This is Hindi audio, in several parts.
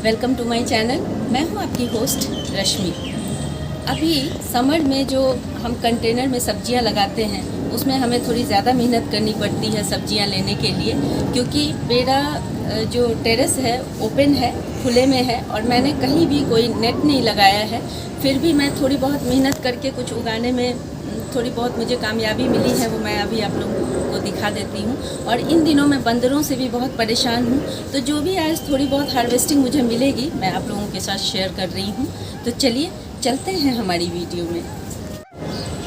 Welcome to my channel. मैं हूं आपकी होस्ट रश्मि। अभी समर में जो हम कंटेनर में सब्जियां लगाते हैं उसमें हमें थोड़ी ज़्यादा मेहनत करनी पड़ती है सब्जियां लेने के लिए, क्योंकि मेरा जो टेरेस है ओपन है, खुले में है और मैंने कहीं भी कोई नेट नहीं लगाया है। फिर भी मैं थोड़ी बहुत मेहनत करके कुछ उगाने में थोड़ी बहुत मुझे कामयाबी मिली है, वो मैं अभी आप लोगों को दिखा देती हूँ। और इन दिनों मैं बंदरों से भी बहुत परेशान हूँ, तो जो भी आज थोड़ी बहुत हार्वेस्टिंग मुझे मिलेगी मैं आप लोगों के साथ शेयर कर रही हूँ। तो चलिए चलते हैं हमारी वीडियो में।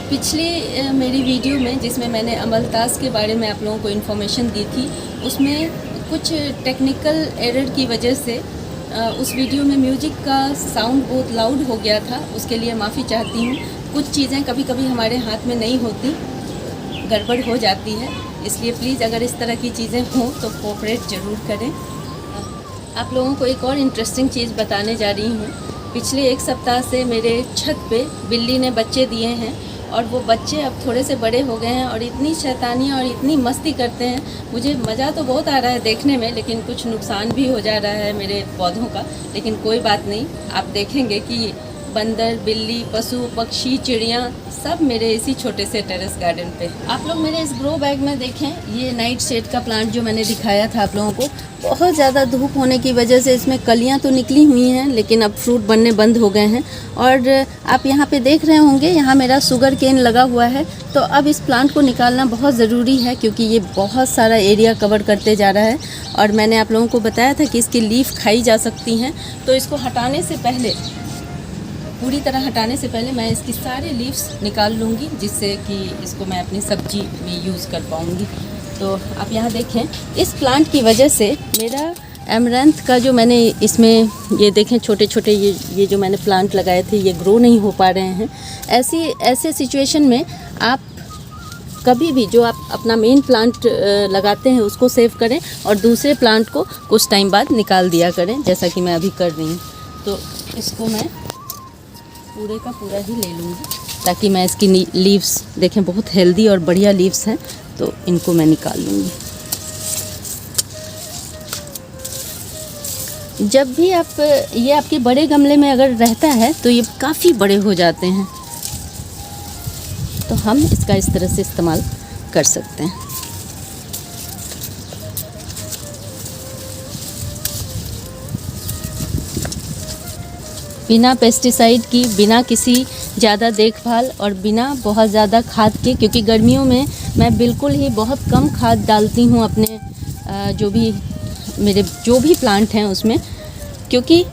पिछले मेरी वीडियो में जिसमें मैंने अमलतास के बारे में आप लोगों को इन्फॉर्मेशन दी थी, उसमें कुछ टेक्निकल एरर की वजह से उस वीडियो में म्यूजिक का साउंड बहुत लाउड हो गया था। उसके लिए माफ़ी चाहती हूँ। कुछ चीज़ें कभी कभी हमारे हाथ में नहीं होती, गड़बड़ हो जाती है, इसलिए प्लीज़ अगर इस तरह की चीज़ें हों तो कोऑपरेट ज़रूर करें। आप लोगों को एक और इंटरेस्टिंग चीज़ बताने जा रही हूँ। पिछले एक सप्ताह से मेरे छत पे बिल्ली ने बच्चे दिए हैं और वो बच्चे अब थोड़े से बड़े हो गए हैं और इतनी शैतानी और इतनी मस्ती करते हैं। मुझे मज़ा तो बहुत आ रहा है देखने में, लेकिन कुछ नुकसान भी हो जा रहा है मेरे पौधों का। लेकिन कोई बात नहीं, आप देखेंगे कि बंदर, बिल्ली, पशु पक्षी, चिड़ियाँ सब मेरे इसी छोटे से टेरेस गार्डन पे। आप लोग मेरे इस ग्रो बैग में देखें, ये नाइट शेड का प्लांट जो मैंने दिखाया था आप लोगों को, बहुत ज़्यादा धूप होने की वजह से इसमें कलियां तो निकली हुई हैं लेकिन अब फ्रूट बनने बंद हो गए हैं। और आप यहाँ पे देख रहे होंगे, यहाँ मेरा शुगर केन लगा हुआ है। तो अब इस प्लांट को निकालना बहुत ज़रूरी है क्योंकि ये बहुत सारा एरिया कवर करते जा रहा है। और मैंने आप लोगों को बताया था कि इसकी लीफ खाई जा सकती हैं, तो इसको हटाने से पहले, पूरी तरह हटाने से पहले मैं इसकी सारे लीव्स निकाल लूँगी, जिससे कि इसको मैं अपनी सब्जी में यूज़ कर पाऊँगी। तो आप यहाँ देखें, इस प्लांट की वजह से मेरा एमरैंथ का जो मैंने इसमें ये देखें छोटे छोटे ये जो मैंने प्लांट लगाए थे ये ग्रो नहीं हो पा रहे हैं। ऐसे सिचुएशन में आप कभी भी जो आप अपना मेन प्लांट लगाते हैं उसको सेव करें और दूसरे प्लांट को कुछ टाइम बाद निकाल दिया करें, जैसा कि मैं अभी कर रही हूँ। तो इसको मैं पूरे का पूरा ही ले लूँगी ताकि मैं इसकी लीव्स देखें, बहुत हेल्दी और बढ़िया लीव्स हैं, तो इनको मैं निकाल लूँगी। जब भी आप ये आपके बड़े गमले में अगर रहता है तो ये काफ़ी बड़े हो जाते हैं, तो हम इसका इस तरह से इस्तेमाल कर सकते हैं। बिना पेस्टिसाइड की, बिना किसी ज़्यादा देखभाल और बिना बहुत ज़्यादा खाद के, क्योंकि गर्मियों में मैं बिल्कुल ही बहुत कम खाद डालती हूँ अपने मेरे जो भी प्लांट हैं उसमें, क्योंकि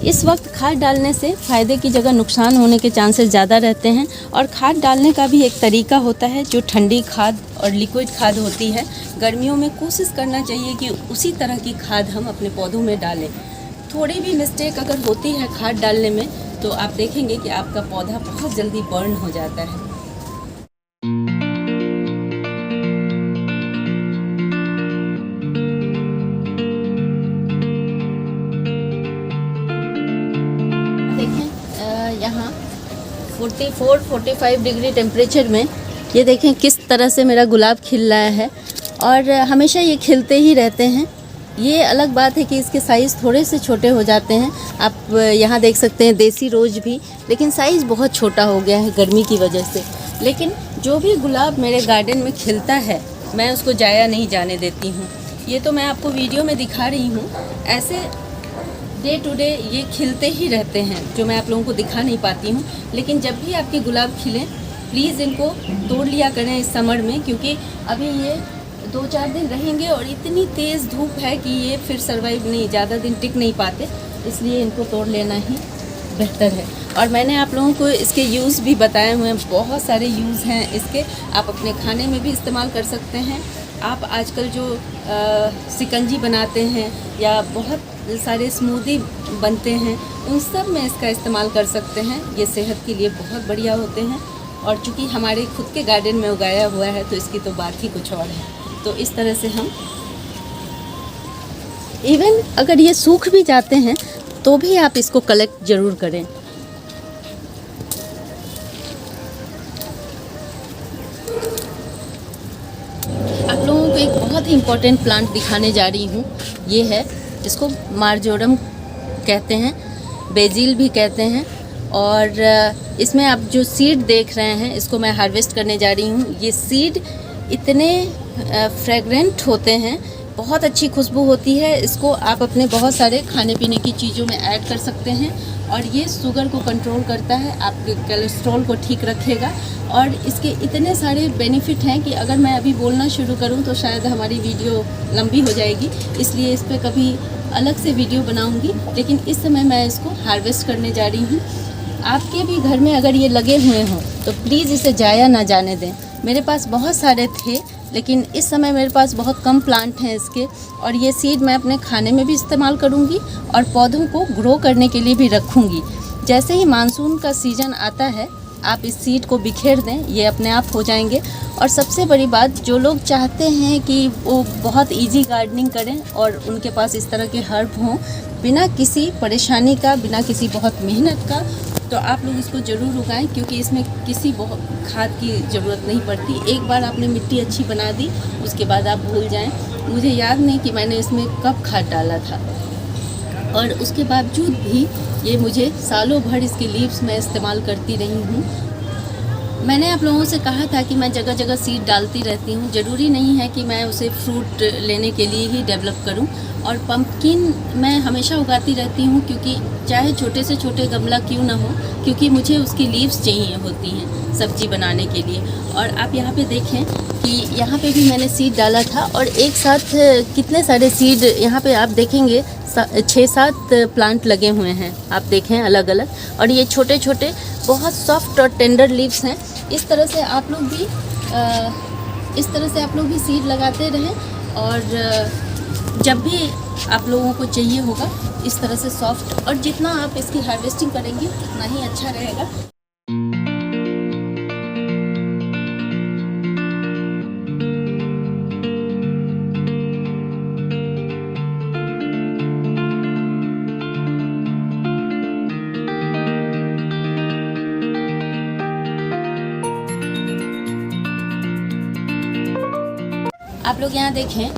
इस वक्त खाद डालने से फ़ायदे की जगह नुकसान होने के चांसेस ज़्यादा रहते हैं। और खाद डालने का भी एक तरीका होता है, जो ठंडी खाद और लिक्विड खाद होती है। गर्मियों में कोशिश करना चाहिए कि उसी तरह की खाद हम अपने पौधों में डालें। थोड़ी भी मिस्टेक अगर होती है खाद डालने में तो आप देखेंगे कि आपका पौधा बहुत जल्दी बर्न हो जाता है। देखें यहाँ 44-45 डिग्री टेम्परेचर में ये देखें किस तरह से मेरा गुलाब खिल रहा है और हमेशा ये खिलते ही रहते हैं। ये अलग बात है कि इसके साइज़ थोड़े से छोटे हो जाते हैं। आप यहाँ देख सकते हैं देसी रोज़ भी, लेकिन साइज़ बहुत छोटा हो गया है गर्मी की वजह से। लेकिन जो भी गुलाब मेरे गार्डन में खिलता है मैं उसको जाया नहीं जाने देती हूँ। ये तो मैं आपको वीडियो में दिखा रही हूँ, ऐसे डे टू डे ये खिलते ही रहते हैं जो मैं आप लोगों को दिखा नहीं पाती हूँ। लेकिन जब भी आपके गुलाब खिलें प्लीज़ इनको तोड़ लिया करें इस समर में, क्योंकि अभी ये 2-4 दिन रहेंगे और इतनी तेज़ धूप है कि ये फिर सर्वाइव नहीं, ज़्यादा दिन टिक नहीं पाते, इसलिए इनको तोड़ लेना ही बेहतर है। और मैंने आप लोगों को इसके यूज़ भी बताए हुए हैं, बहुत सारे यूज़ हैं इसके। आप अपने खाने में भी इस्तेमाल कर सकते हैं। आप आजकल जो शिकंजी बनाते हैं या बहुत सारे स्मूदी बनते हैं उन सब में इसका इस्तेमाल कर सकते हैं। ये सेहत के लिए बहुत बढ़िया होते हैं और चूँकि हमारे खुद के गार्डन में उगाया हुआ है तो इसकी तो बात ही कुछ और है। तो इस तरह से हम इवन अगर ये सूख भी जाते हैं तो भी आप इसको कलेक्ट ज़रूर करें। आप लोगों को एक बहुत ही इम्पोर्टेंट प्लांट दिखाने जा रही हूँ। ये है, इसको मार्जोरम कहते हैं, बेजिल भी कहते हैं। और इसमें आप जो सीड देख रहे हैं इसको मैं हार्वेस्ट करने जा रही हूँ। ये सीड इतने फ्रेगरेंट होते हैं, बहुत अच्छी खुशबू होती है। इसको आप अपने बहुत सारे खाने पीने की चीज़ों में ऐड कर सकते हैं और ये शुगर को कंट्रोल करता है, आपके कोलेस्ट्रॉल को ठीक रखेगा। और इसके इतने सारे बेनिफिट हैं कि अगर मैं अभी बोलना शुरू करूं तो शायद हमारी वीडियो लंबी हो जाएगी, इसलिए इस पर कभी अलग से वीडियो बनाऊंगी। लेकिन इस समय मैं इसको हार्वेस्ट करने जा रही हूँ। आपके भी घर में अगर ये लगे हुए हों तो प्लीज़ इसे जाया ना जाने दें। मेरे पास बहुत सारे थे, लेकिन इस समय मेरे पास बहुत कम प्लांट हैं इसके, और ये सीड मैं अपने खाने में भी इस्तेमाल करूँगी और पौधों को ग्रो करने के लिए भी रखूँगी। जैसे ही मानसून का सीज़न आता है आप इस सीड को बिखेर दें, ये अपने आप हो जाएंगे। और सबसे बड़ी बात, जो लोग चाहते हैं कि वो बहुत इजी गार्डनिंग करें और उनके पास इस तरह के हर्ब हों बिना किसी परेशानी का, बिना किसी बहुत मेहनत का, तो आप लोग इसको ज़रूर उगाएं, क्योंकि इसमें किसी बहुत खाद की ज़रूरत नहीं पड़ती। एक बार आपने मिट्टी अच्छी बना दी, उसके बाद आप भूल जाएं। मुझे याद नहीं कि मैंने इसमें कब खाद डाला था, और उसके बावजूद भी ये मुझे सालों भर इसकी लीव्स मैं इस्तेमाल करती रही हूँ। मैंने आप लोगों से कहा था कि मैं जगह जगह सीड डालती रहती हूँ। ज़रूरी नहीं है कि मैं उसे फ्रूट लेने के लिए ही डेवलप करूँ। और पम्पकिन मैं हमेशा उगाती रहती हूँ, क्योंकि चाहे छोटे से छोटे गमला क्यों ना हो, क्योंकि मुझे उसकी लीव्स चाहिए होती हैं सब्ज़ी बनाने के लिए। और आप यहाँ पे देखें कि यहाँ पे भी मैंने सीड डाला था, और एक साथ कितने सारे सीड यहाँ पे आप देखेंगे 6-7 प्लांट लगे हुए हैं, आप देखें अलग अलग। और ये छोटे छोटे बहुत सॉफ्ट और टेंडर लीव्स हैं। इस तरह से आप लोग भी सीड लगाते रहें, और जब भी आप लोगों को चाहिए होगा इस तरह से सॉफ्ट, और जितना आप इसकी हार्वेस्टिंग करेंगे उतना ही अच्छा रहेगा। आप लोग यहाँ देखें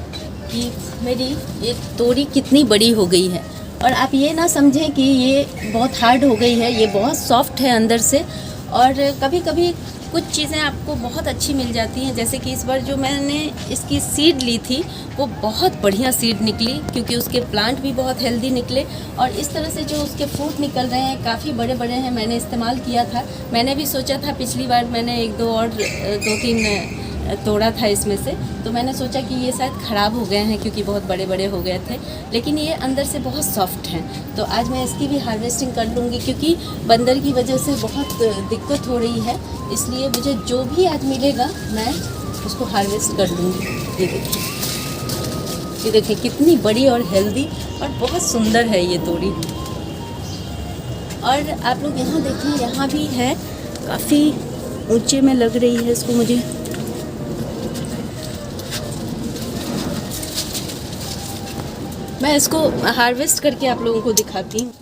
कि मेरी ये तोरी कितनी बड़ी हो गई है, और आप ये ना समझें कि ये बहुत हार्ड हो गई है, ये बहुत सॉफ्ट है अंदर से। और कभी कभी कुछ चीज़ें आपको बहुत अच्छी मिल जाती हैं, जैसे कि इस बार जो मैंने इसकी सीड ली थी वो बहुत बढ़िया सीड निकली, क्योंकि उसके प्लांट भी बहुत हेल्दी निकले। और इस तरह से जो उसके फ्रूट निकल रहे हैं काफ़ी बड़े बड़े हैं। मैंने इस्तेमाल किया था, मैंने भी सोचा था, पिछली बार मैंने 2-3 तोड़ा था इसमें से, तो मैंने सोचा कि ये शायद ख़राब हो गए हैं क्योंकि बहुत बड़े बड़े हो गए थे, लेकिन ये अंदर से बहुत सॉफ्ट हैं। तो आज मैं इसकी भी हार्वेस्टिंग कर लूँगी, क्योंकि बंदर की वजह से बहुत दिक्कत हो रही है, इसलिए मुझे जो भी आज मिलेगा मैं उसको हार्वेस्ट कर लूँगी। ये देखिए कितनी बड़ी और हेल्दी और बहुत सुंदर है ये तोरी। और आप लोग यहाँ देखें, यहाँ भी है, काफ़ी ऊंचे में लग रही है इसको मुझे। मैं इसको हार्वेस्ट करके आप लोगों को दिखाती हूँ।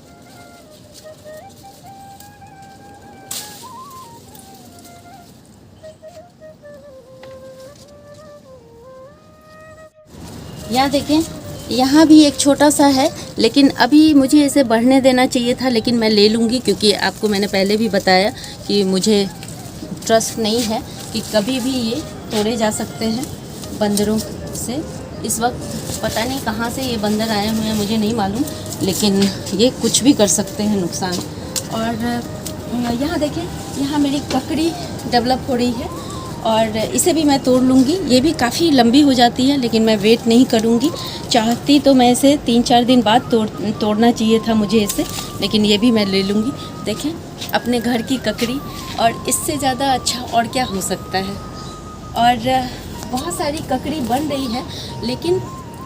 यहाँ देखें, यहाँ भी एक छोटा सा है, लेकिन अभी मुझे इसे बढ़ने देना चाहिए था, लेकिन मैं ले लूँगी, क्योंकि आपको मैंने पहले भी बताया कि मुझे ट्रस्ट नहीं है कि कभी भी ये तोड़े जा सकते हैं बंदरों से। इस वक्त पता नहीं कहाँ से ये बंदर आए हुए हैं, मुझे नहीं मालूम, लेकिन ये कुछ भी कर सकते हैं नुकसान। और यहाँ देखें, यहाँ मेरी ककड़ी डेवलप हो रही है, और इसे भी मैं तोड़ लूँगी। ये भी काफ़ी लंबी हो जाती है, लेकिन मैं वेट नहीं करूँगी। चाहती तो मैं इसे 3-4 दिन बाद तोड़ना चाहिए था मुझे इसे, लेकिन ये भी मैं ले लूँगी। देखें, अपने घर की ककड़ी, और इससे ज़्यादा अच्छा और क्या हो सकता है। और बहुत सारी ककड़ी बन रही है, लेकिन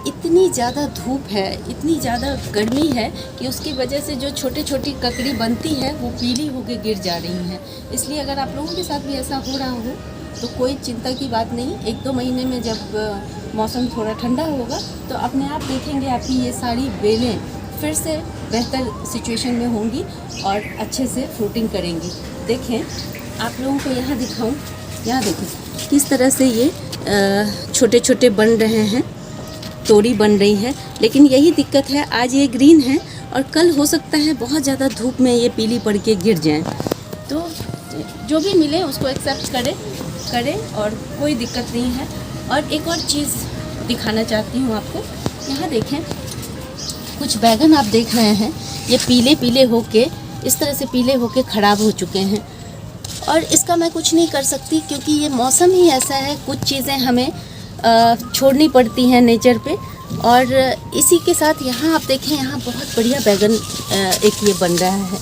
इतनी ज़्यादा धूप है, इतनी ज़्यादा गर्मी है कि उसकी वजह से जो छोटी छोटी ककड़ी बनती है वो पीली होकर गिर जा रही हैं। इसलिए अगर आप लोगों के साथ भी ऐसा हो रहा हो तो कोई चिंता की बात नहीं। 1-2 महीने में जब मौसम थोड़ा ठंडा होगा तो अपने आप देखेंगे आपकी ये सारी बेलें फिर से बेहतर सिचुएशन में होंगी और अच्छे से फ्रूटिंग करेंगी। देखें, आप लोगों को यहाँ दिखाऊं, यहाँ देखें किस तरह से ये छोटे छोटे बन रहे हैं, तोरी बन रही है। लेकिन यही दिक्कत है, आज ये ग्रीन है और कल हो सकता है बहुत ज़्यादा धूप में ये पीली पड़ के गिर जाएं। तो जो भी मिले उसको एक्सेप्ट करें और कोई दिक्कत नहीं है। और एक और चीज़ दिखाना चाहती हूँ आपको। यहाँ देखें, कुछ बैगन आप देख रहे हैं, ये पीले पीले होके, इस तरह से पीले होके ख़राब हो चुके हैं। और इसका मैं कुछ नहीं कर सकती क्योंकि ये मौसम ही ऐसा है, कुछ चीज़ें हमें छोड़नी पड़ती हैं नेचर पे। और इसी के साथ यहाँ आप देखें, यहाँ बहुत बढ़िया बैगन एक ये बन रहा है।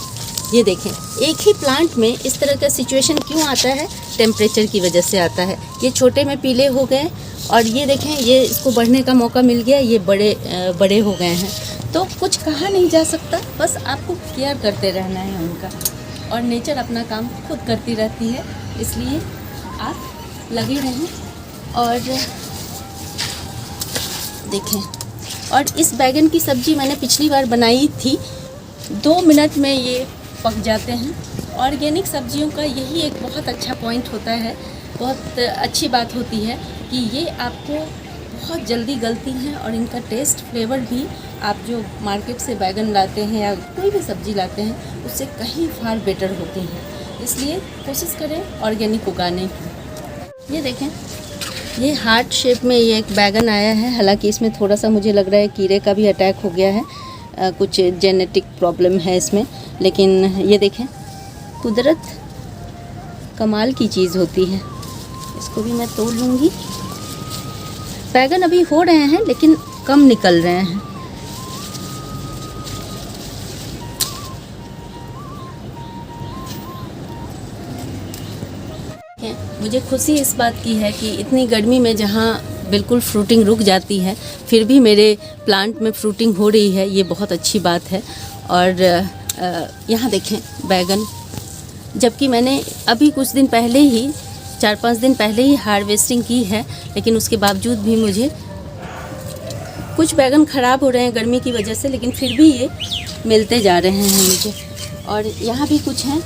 ये देखें, एक ही प्लांट में इस तरह का सिचुएशन क्यों आता है? टेम्परेचर की वजह से आता है। ये छोटे में पीले हो गए और ये देखें, ये इसको बढ़ने का मौका मिल गया, ये बड़े हो गए हैं। तो कुछ कहा नहीं जा सकता, बस आपको केयर करते रहना है उनका। और नेचर अपना काम खुद करती रहती है, इसलिए आप लगे रहें। और देखें, और इस बैगन की सब्ज़ी मैंने पिछली बार बनाई थी, 2 मिनट में ये पक जाते हैं। ऑर्गेनिक सब्जियों का यही एक बहुत अच्छा पॉइंट होता है, बहुत अच्छी बात होती है कि ये आपको बहुत जल्दी गलती हैं और इनका टेस्ट, फ्लेवर भी आप जो मार्केट से बैगन लाते हैं या कोई भी सब्ज़ी लाते हैं उससे कहीं फार बेटर होती हैं। इसलिए कोशिश करें ऑर्गेनिक उगाने की। ये देखें, ये हार्ट शेप में ये एक बैगन आया है। हालांकि इसमें थोड़ा सा मुझे लग रहा है कीड़े का भी अटैक हो गया है, कुछ जेनेटिक प्रॉब्लम है इसमें। लेकिन ये देखें, कुदरत कमाल की चीज़ होती है। इसको भी मैं तोड़ लूँगी। बैगन अभी हो रहे हैं लेकिन कम निकल रहे हैं। मुझे खुशी इस बात की है कि इतनी गर्मी में जहाँ बिल्कुल फ्रूटिंग रुक जाती है, फिर भी मेरे प्लांट में फ्रूटिंग हो रही है, ये बहुत अच्छी बात है। और यहाँ देखें बैगन, जबकि मैंने अभी कुछ दिन पहले ही 4-5 दिन पहले ही हार्वेस्टिंग की है, लेकिन उसके बावजूद भी मुझे कुछ बैगन ख़राब हो रहे हैं गर्मी की वजह से, लेकिन फिर भी ये मिलते जा रहे हैं मुझे। और यहाँ भी कुछ हैं,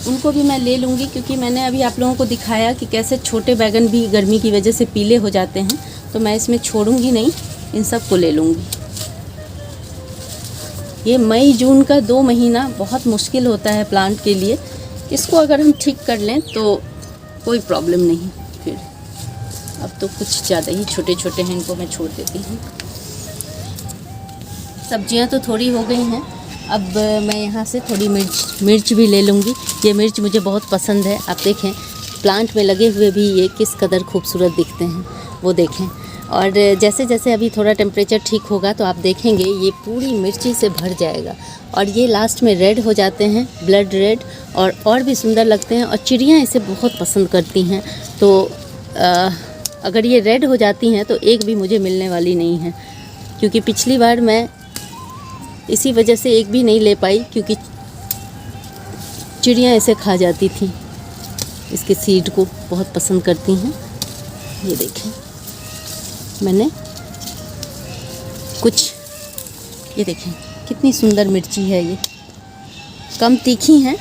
उनको भी मैं ले लूँगी क्योंकि मैंने अभी आप लोगों को दिखाया कि कैसे छोटे बैगन भी गर्मी की वजह से पीले हो जाते हैं। तो मैं इसमें छोड़ूंगी नहीं, इन सब को ले लूँगी। ये मई जून का 2 महीना बहुत मुश्किल होता है प्लांट के लिए। इसको अगर हम ठीक कर लें तो कोई प्रॉब्लम नहीं। फिर अब तो कुछ ज़्यादा ही छोटे छोटे हैं, इनको मैं छोड़ देती हूँ। सब्जियाँ तो थोड़ी हो गई हैं, अब मैं यहाँ से थोड़ी मिर्च भी ले लूँगी। ये मिर्च मुझे बहुत पसंद है। आप देखें, प्लांट में लगे हुए भी ये किस कदर खूबसूरत दिखते हैं, वो देखें। और जैसे जैसे अभी थोड़ा टेम्परेचर ठीक होगा तो आप देखेंगे ये पूरी मिर्ची से भर जाएगा। और ये लास्ट में रेड हो जाते हैं, ब्लड रेड, और भी सुंदर लगते हैं। और चिड़ियाँ इसे बहुत पसंद करती हैं। तो अगर ये रेड हो जाती हैं तो एक भी मुझे मिलने वाली नहीं है, क्योंकि पिछली बार मैं इसी वजह से एक भी नहीं ले पाई, क्योंकि चिड़ियाँ इसे खा जाती थी। इसके सीड को बहुत पसंद करती हैं। ये देखें, मैंने कुछ, ये देखें कितनी सुंदर मिर्ची है। ये कम तीखी हैं।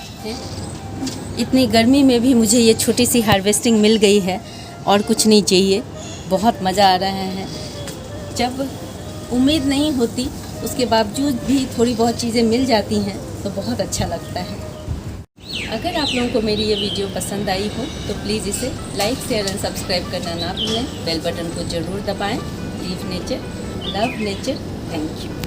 इतनी गर्मी में भी मुझे ये छोटी सी हार्वेस्टिंग मिल गई है और कुछ नहीं चाहिए। बहुत मज़ा आ रहा है। जब उम्मीद नहीं होती उसके बावजूद भी थोड़ी बहुत चीज़ें मिल जाती हैं तो बहुत अच्छा लगता है। अगर आप लोगों को मेरी ये वीडियो पसंद आई हो तो प्लीज़ इसे लाइक, शेयर एंड सब्सक्राइब करना ना भूलें। बेल बटन को ज़रूर दबाएं। Leave nature, love nature. Thank you.